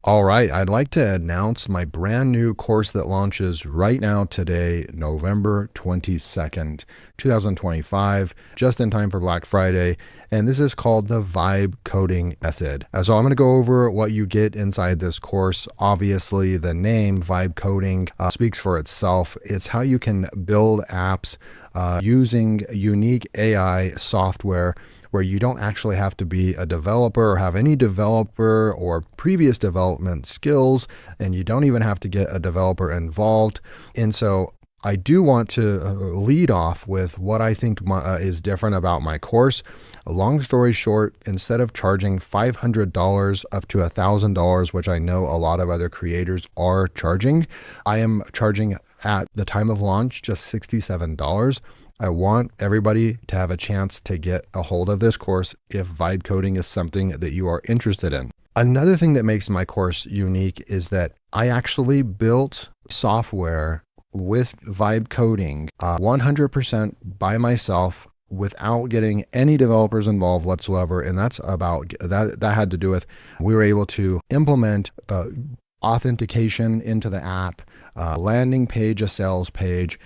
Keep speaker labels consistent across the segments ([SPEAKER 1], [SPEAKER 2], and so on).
[SPEAKER 1] All right, I'd like to announce my brand new course that launches right now today, November 22nd, 2025, just in time for Black Friday. And this is called the Vibe Coding Method. So I'm going to go over what you get inside this course. Obviously, the name Vibe Coding speaks for itself. It's how you can build apps using unique AI software where you don't actually have to be a developer or have any developer or previous development skills, and you don't even have to get a developer involved. And so I do want to lead off with what I think is different about my course. Long story short, instead of charging $500 up to $1,000, which I know a lot of other creators are charging, I am charging at the time of launch just $67. I want everybody to have a chance to get a hold of this course if vibe coding is something that you are interested in. Another thing that makes my course unique is that I actually built software with vibe coding 100% by myself without getting any developers involved whatsoever. And that's about that had to do with we were able to implement authentication into the app, landing page, a sales page,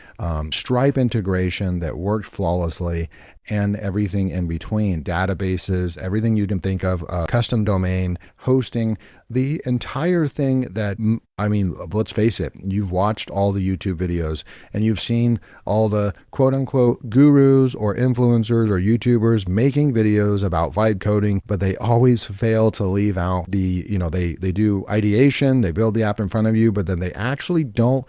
[SPEAKER 1] Stripe integration that worked flawlessly, and everything in between, databases, everything you can think of, custom domain, hosting, the entire thing that, I mean, let's face it, you've watched all the YouTube videos and you've seen all the quote unquote gurus or influencers or YouTubers making videos about vibe coding, but they always fail to leave out the, they do ideation, they build the app in front of you, but then they actually don't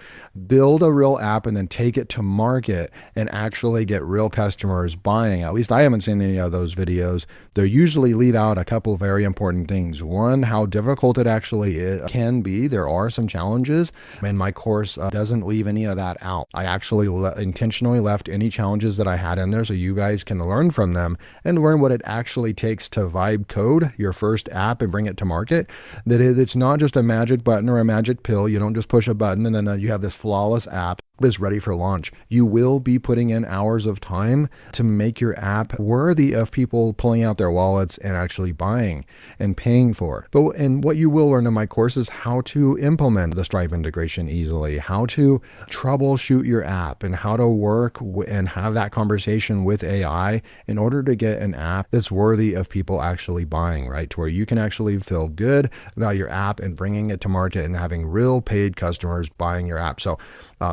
[SPEAKER 1] build a real app and then take it to market and actually get real customers buying. At least I haven't seen any of those videos. They usually leave out a couple of very important things. One, how difficult it actually can be. There are some challenges, and my course doesn't leave any of that out. I actually intentionally left any challenges that I had in there so you guys can learn from them and learn what it actually takes to vibe code your first app and bring it to market. That it's not just a magic button or a magic pill. You don't just push a button and then you have this flawless app is ready for launch. You will be putting in hours of time to make your app worthy of people pulling out their wallets and actually buying and paying for. And what you will learn in my course is how to implement the Stripe integration easily, how to troubleshoot your app, and how to work and have that conversation with AI in order to get an app that's worthy of people actually buying, right? To where you can actually feel good about your app and bringing it to market and having real paid customers buying your app. So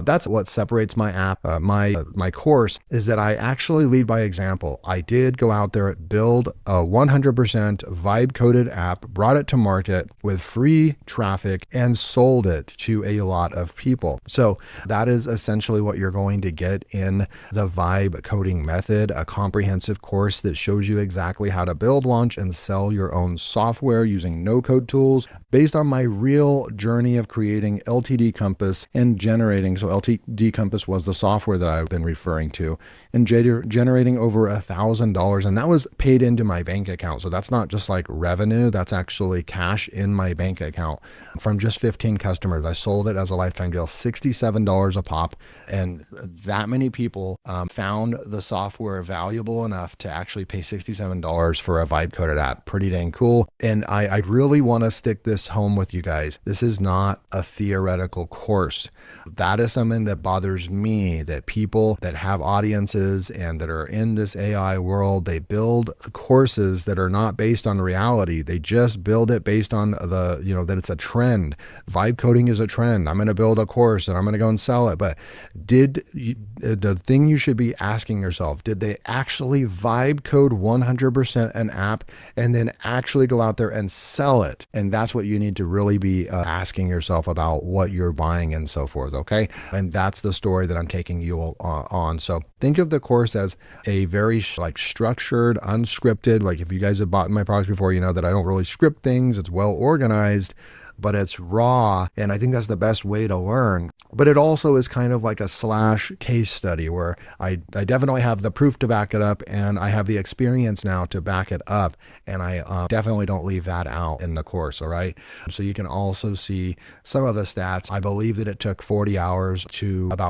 [SPEAKER 1] that's what separates my app, my course, is that I actually lead by example. I did go out there, build a 100% vibe coded app, brought it to market with free traffic, and sold it to a lot of people. So that is essentially what you're going to get in the vibe coding method, a comprehensive course that shows you exactly how to build, launch, and sell your own software using no-code tools based on my real journey of creating LTD Compass and generating. So LTD Compass was the software that I've been referring to, and generating over $1,000, and that was paid into my bank account. So that's not just like revenue, that's actually cash in my bank account from just 15 customers. I sold it as a lifetime deal, $67 a pop, and that many people found the software valuable enough to actually pay $67 for a vibe coded app. Pretty dang cool. And I really want to stick this home with you guys. This is not a theoretical course. That is something that bothers me, that people that have audiences and that are in this AI world, they build courses that are not based on reality. They just build it based on that it's a trend. Vibe coding is a trend. I'm going to build a course and I'm going to go and sell it. But the thing you should be asking yourself, did they actually vibe code 100% an app and then actually go out there and sell it? And that's what you need to really be asking yourself about what you're buying and so forth. Okay. And that's the story that I'm taking you on. So think of the course as a very structured, unscripted, like if you guys have bought my products before, you know that I don't really script things. It's well organized, but it's raw. And I think that's the best way to learn. But it also is kind of like a slash case study where I definitely have the proof to back it up, and I have the experience now to back it up. And I definitely don't leave that out in the course. All right. So you can also see some of the stats. I believe that it took about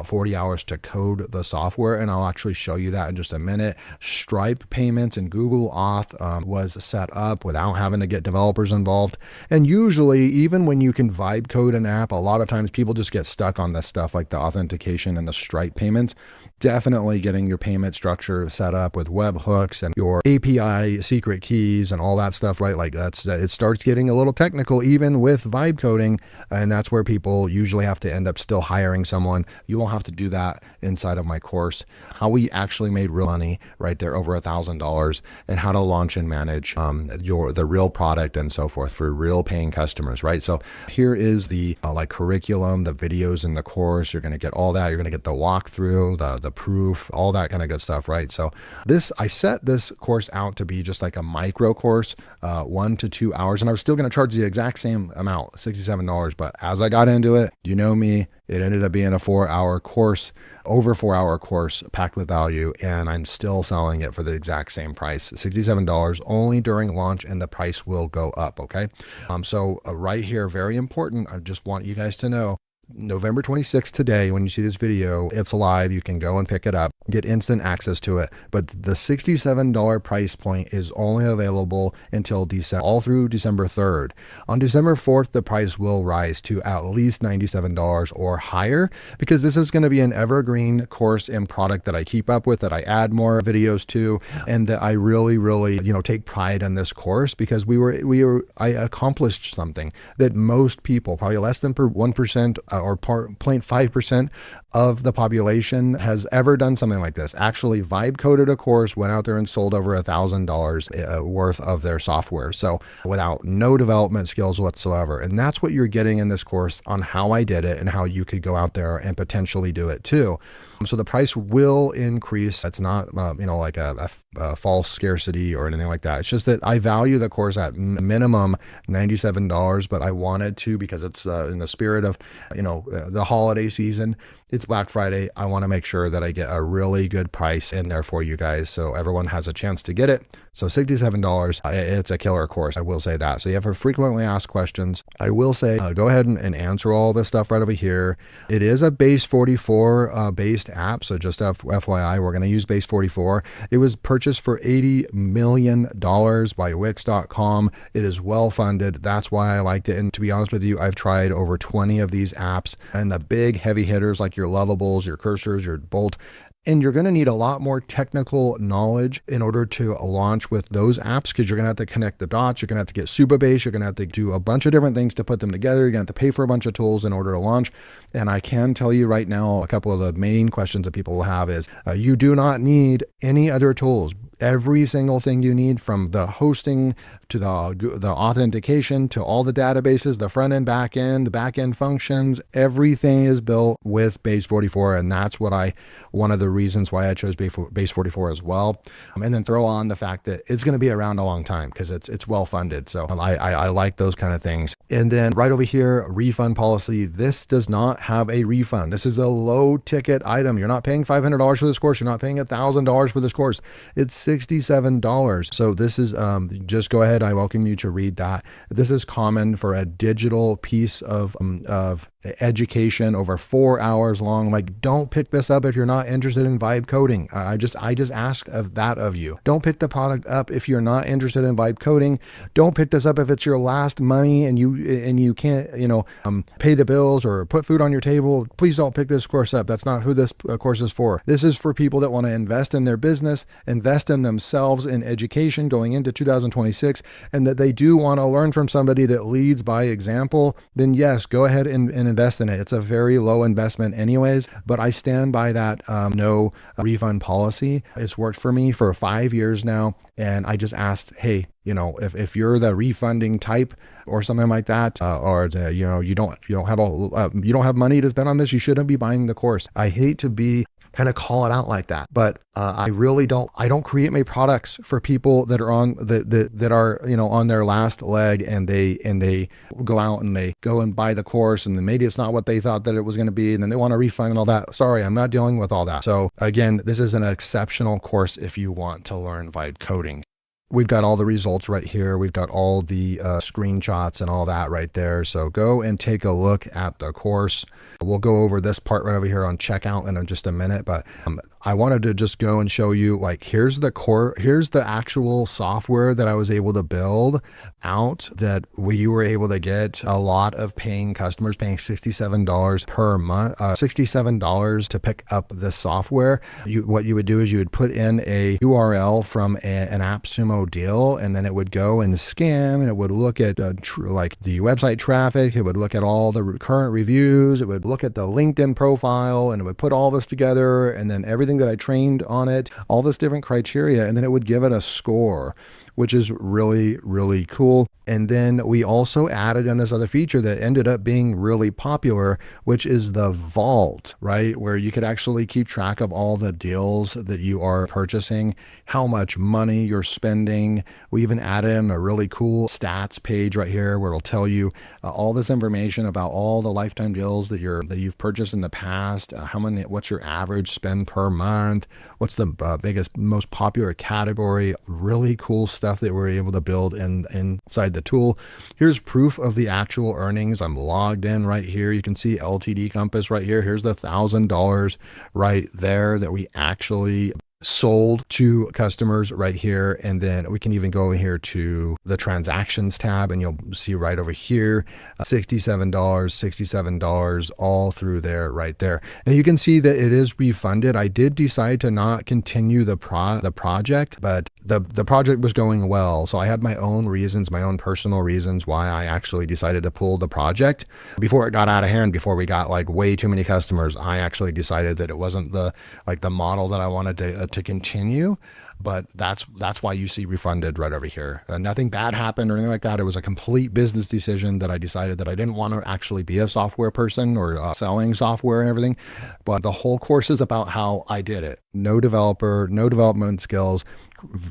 [SPEAKER 1] 40 hours to code the software. And I'll actually show you that in just a minute. Stripe payments and Google Auth was set up without having to get developers involved. And usually, even even when you can vibe code an app, a lot of times people just get stuck on this stuff like the authentication and the Stripe payments. Definitely getting your payment structure set up with webhooks and your API secret keys and all that stuff, right? Like it starts getting a little technical even with vibe coding, and that's where people usually have to end up still hiring someone. You won't have to do that inside of my course. How we actually made real money right there, over $1,000, and how to launch and manage the real product and so forth for real paying customers, right? So here is the like curriculum, the videos in the course. You're going to get all that. You're going to get the walkthrough, the proof, all that kind of good stuff, right? So I set this course out to be just like a micro course, 1 to 2 hours, and I was still going to charge the exact same amount, $67. But as I got into it, you know me, it ended up being a 4-hour course, over 4-hour course packed with value, and I'm still selling it for the exact same price, $67 only during launch, and the price will go up. Okay. So right here, very important. I just want you guys to know, November 26th today, when you see this video, it's live. You can go and pick it up, get instant access to it. But the $67 price point is only available until December, all through December 3rd. On December 4th, the price will rise to at least $97 or higher, because this is going to be an evergreen course and product that I keep up with, that I add more videos to, and that I really, really, take pride in this course, because I accomplished something that most people, probably less than 1%, or 0.5% of the population has ever done something like this. Actually vibe coded a course, went out there and sold over $1,000 worth of their software. So without no development skills whatsoever. And that's what you're getting in this course on how I did it and how you could go out there and potentially do it too. So the price will increase. It's not, like a false scarcity or anything like that. It's just that I value the course at minimum $97, but I wanted to, because it's in the spirit of, the holiday season. It's Black Friday. I want to make sure that I get a really good price in there for you guys, so everyone has a chance to get it. So $67, it's a killer course. I will say that. So you have for frequently asked questions. I will say, go ahead and answer all this stuff right over here. It is a base 44 based app. So just FYI, we're going to use base 44. It was purchased for $80 million by Wix.com. It is well funded. That's why I liked it. And to be honest with you, I've tried over 20 of these apps, and the big heavy hitters like your Lovables, your Cursors, your Bolt, and you're going to need a lot more technical knowledge in order to launch with those apps, because you're going to have to connect the dots. You're going to have to get Supabase. You're going to have to do a bunch of different things to put them together. You're going to have to pay for a bunch of tools in order to launch. And I can tell you right now, a couple of the main questions that people will have is, you do not need any other tools. Every single thing you need, from the hosting to the authentication to all the databases, the front end, back end, the back end functions, everything is built with base 44. And that's one of the reasons why I chose base 44 as well. And then throw on the fact that it's going to be around a long time, because it's well funded. So I like those kind of things. And then right over here, refund policy. This does not have a refund. This is a low ticket item. You're not paying $500 for this course. You're not paying $1,000 for this course. It's $67. So this is, just go ahead. I welcome you to read that. This is common for a digital piece of education over 4 hours long. Like, don't pick this up if you're not interested in vibe coding. I just ask of you. Don't pick the product up if you're not interested in vibe coding. Don't pick this up if it's your last money and you can't, pay the bills or put food on your table. Please don't pick this course up. That's not who this course is for. This is for people that want to invest in their business, invest in themselves in education going into 2026, and that they do want to learn from somebody that leads by example. Then yes, go ahead and invest in it. It's a very low investment anyways, but I stand by that no refund policy. It's worked for me for 5 years now. And I just asked, hey, if you're the refunding type or something like that, or you don't have money to spend on this, you shouldn't be buying the course. I hate to kind of call it out like that, but I don't create my products for people that are on on their last leg, and they go out and they go and buy the course, and then maybe it's not what they thought that it was going to be, and then they want a refund and all that. Sorry, I'm not dealing with all that. So again, this is an exceptional course if you want to learn vibe coding. we've got all the results right here. We've got all the screenshots and all that right there. So go and take a look at the course. We'll go over this part right over here on checkout in just a minute, but I wanted to just go and show you, like, here's the actual software that I was able to build out, that we were able to get a lot of paying customers paying $67 per month, $67 to pick up this software. What you would do is you would put in a URL from an AppSumo deal, and then it would go and scan, and it would look at like the website traffic. It would look at all the current reviews. It would look at the LinkedIn profile, and it would put all this together, and then everything that I trained on it, all this different criteria, and then it would give it a score, which is really, really cool. And then we also added in this other feature that ended up being really popular, which is the vault, right? Where you could actually keep track of all the deals that you are purchasing, how much money you're spending. We even added in a really cool stats page right here where it'll tell you all this information about all the lifetime deals that you've purchased in the past, what's your average spend per month, what's the biggest, most popular category. Really cool stuff that we're able to build inside the tool. Here's proof of the actual earnings. I'm logged in right here. You can see LTD Compass right here. Here's the $1,000 right there that we actually sold to customers right here. And then we can even go here to the transactions tab, and you'll see right over here, $67 all through there right there. And you can see that it is refunded. I did decide to not continue the project, but the project was going well. So I had my own reasons, my own personal reasons why I actually decided to pull the project. Before it got out of hand, before we got like way too many customers, I actually decided that it wasn't the model that I wanted to continue. But that's why you see refunded right over here. Nothing bad happened or anything like that. It was a complete business decision that I decided that I didn't want to actually be a software person or selling software and everything. But the whole course is about how I did it. No developer, no development skills,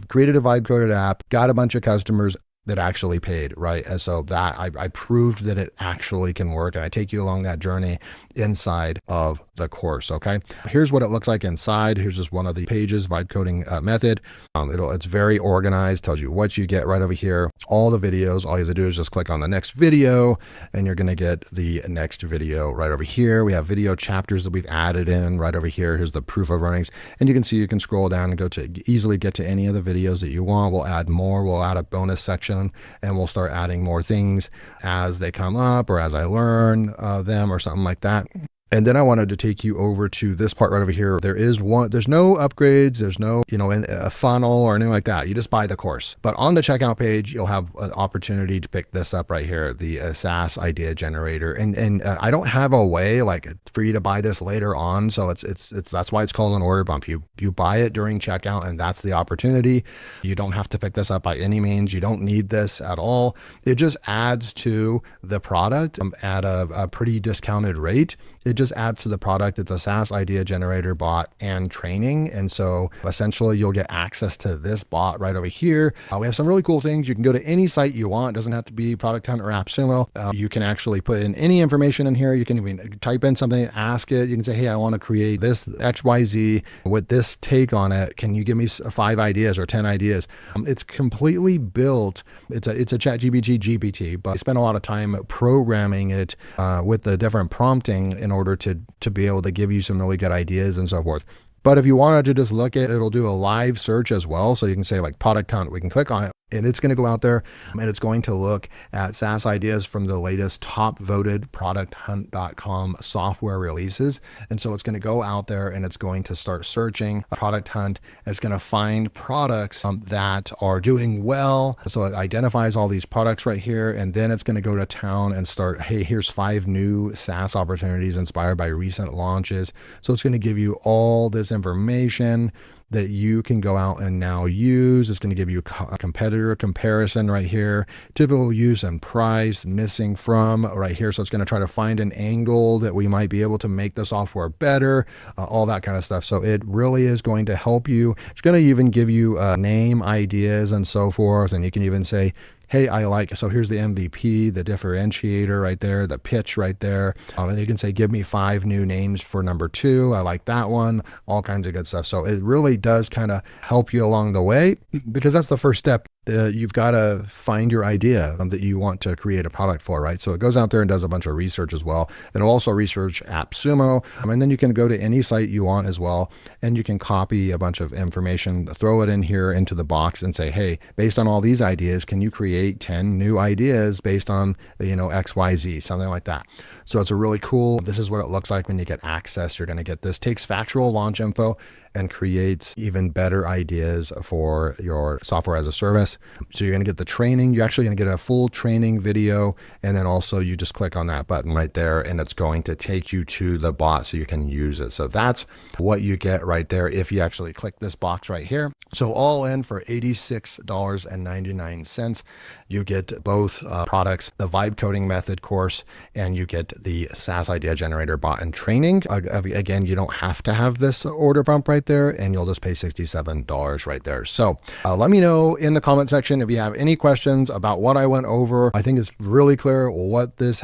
[SPEAKER 1] created a vibe coded app, got a bunch of customers that actually paid, right? And so that I proved that it actually can work, and I take you along that journey inside of the course. Okay, here's what it looks like inside. Here's just one of the pages, vibe coding method. It's very organized, tells you what you get right over here, all the videos. All you have to do is just click on the next video, and you're going to get the next video right over here. We have video chapters that we've added in right over here. Here's the proof of earnings, and you can see you can scroll down and go to easily get to any of the videos that you want. We'll add more. We'll add a bonus section, and we'll start adding more things as they come up or as I learn them or something like that. And then I wanted to take you over to this part right over here. There's no upgrades. There's no, a funnel or anything like that. You just buy the course. But on the checkout page, you'll have an opportunity to pick this up right here, the SaaS idea generator. And I don't have a way like for you to buy this later on. So that's why it's called an order bump. You buy it during checkout, and that's the opportunity. You don't have to pick this up by any means. You don't need this at all. It just adds to the product at a pretty discounted rate. It just adds to the product. It's a SaaS idea generator bot and training. And so essentially you'll get access to this bot right over here. We have some really cool things. You can go to any site you want. It doesn't have to be Product Hunt or AppSumo. You can actually put in any information in here. You can even type in something, ask it. You can say, hey, I want to create this XYZ with this take on it. Can you give me 5 ideas or 10 ideas? It's completely built. It's a ChatGPT GPT, but I spent a lot of time programming it with the different prompting in order to be able to give you some really good ideas and so forth. But if you wanted to just look at it, it'll do a live search as well. So you can say like Product Hunt, we can click on it, and it's going to go out there and it's going to look at SaaS ideas from the latest top voted producthunt.com software releases. And so it's going to go out there and it's going to start searching Product Hunt. It's going to find products that are doing well. So it identifies all these products right here. And then it's going to go to town and start, hey, here's 5 new SaaS opportunities inspired by recent launches. So it's going to give you all this information that you can go out and now use. It's going to give you a competitor comparison right here, typical use and price, missing from right here. So it's going to try to find an angle that we might be able to make the software better, all that kind of stuff. So it really is going to help you. It's going to even give you name ideas and so forth. And you can even say, hey, so here's the MVP, the differentiator right there, the pitch right there. And you can say, give me 5 new names for number 2. I like that one, all kinds of good stuff. So it really does kind of help you along the way, because that's the first step. You've got to find your idea that you want to create a product for, right? So it goes out there and does a bunch of research as well. It'll also research AppSumo, and then you can go to any site you want as well, and you can copy a bunch of information, throw it in here into the box and say, hey, based on all these ideas, can you create 10 new ideas based on, XYZ, something like that. So it's a really cool, this is what it looks like when you get access. You're going to get this, takes factual launch info and creates even better ideas for your software as a service. So you're going to get the training. You're actually going to get a full training video. And then also you just click on that button right there and it's going to take you to the bot so you can use it. So that's what you get right there if you actually click this box right here. So all in for $86.99, you get both products, the Vibe Coding Method course, and you get the SaaS Idea Generator bot and training. Again, you don't have to have this order bump right there, and you'll just pay $67 right there. So let me know in the comment section if you have any questions about what I went over. I think it's really clear what this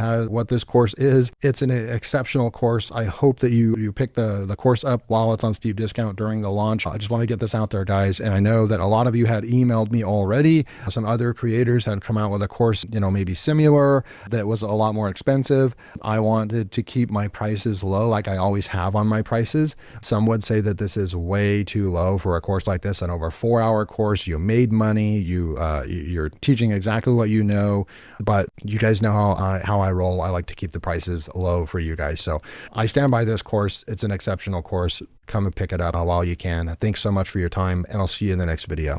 [SPEAKER 1] course is. It's an exceptional course. I hope that you pick the course up while it's on steep discount during the launch. I just want to get this out there, guys. And I know that a lot of you had emailed me already. Some other creators had come out with a course, maybe similar, that was a lot more expensive. I wanted to keep my prices low, like I always have on my prices. Some would say that this is way too low for a course like this, an over 4-hour course. You made money, you're teaching exactly what you know, but you guys know how I roll. I like to keep the prices low for you guys. So I stand by this course. It's an exceptional course. Come and pick it up while you can. Thanks so much for your time, and I'll see you in the next video.